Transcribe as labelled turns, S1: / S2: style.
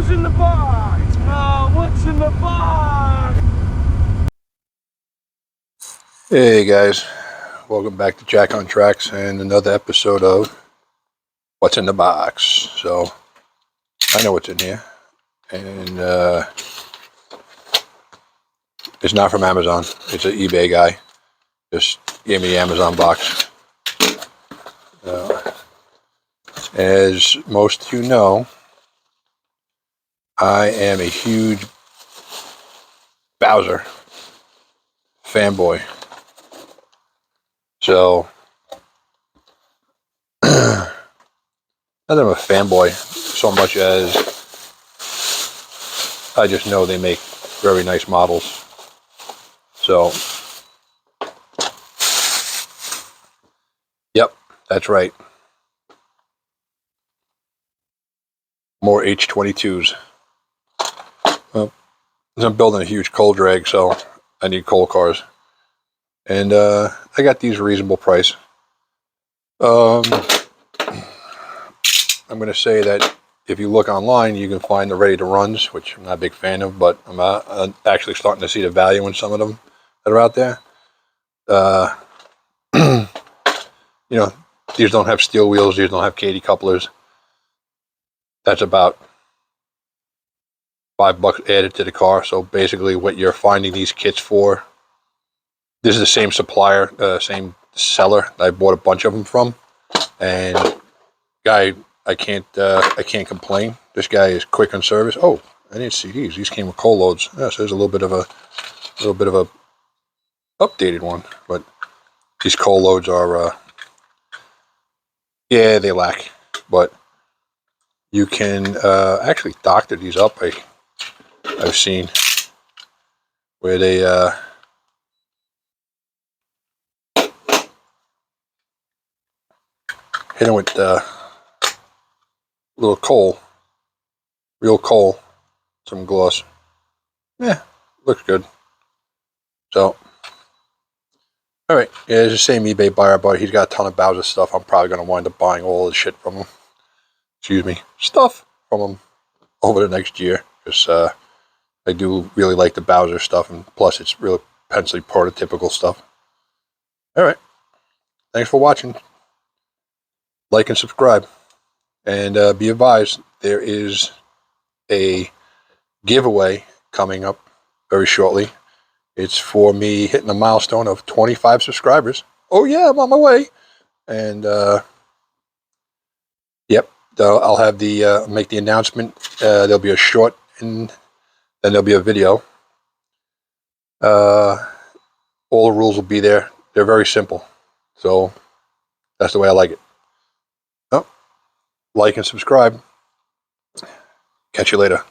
S1: Who's in the box? What's in the box?
S2: Hey guys, welcome back to Jack on Tracks and another episode of What's in the Box. So, I know what's in here, and it's not from Amazon. It's an eBay guy. Just gave me the Amazon box. As most of you know, I am a huge Bowser fanboy. So, not that I'm a fanboy so much as I just know they make very nice models. So, yep, that's right. More H22s. Well, I'm building a huge coal drag, so I need coal cars. And I got these reasonable price. I'm going to say that if you look online, you can find the ready to runs, which I'm not a big fan of, but I'm actually starting to see the value in some of them that are out there. You know, these don't have steel wheels, these don't have Katy couplers. That's about $5 added to the car. So basically what you're finding these kits for, this is the same supplier, same seller that I bought a bunch of them from, and guy, I can't complain. This guy is quick on service. Oh, I didn't see these. These came with coal loads. Yeah, so there's a little bit of a updated one, but these coal loads are yeah, they lack, but you can actually doctor these up. I've seen where they hit them with little coal, real coal, some gloss. Yeah, looks good. So, all right, yeah, it's the same eBay buyer, but he's got a ton of Bowser stuff. I'm probably going to wind up buying all the shit from him. Excuse me, stuff from him over the next year, because I do really like the Bowser stuff, and plus it's really potentially prototypical stuff. All right, thanks for watching. Like and subscribe, and be advised there is a giveaway coming up very shortly. It's for me hitting a milestone of 25 subscribers. Oh yeah, I'm on my way. And yep, I'll have the make the announcement. There'll be a short, and then there'll be a video. All the rules will be there. They're very simple, so that's the way I like it. Oh, like and subscribe. Catch you later.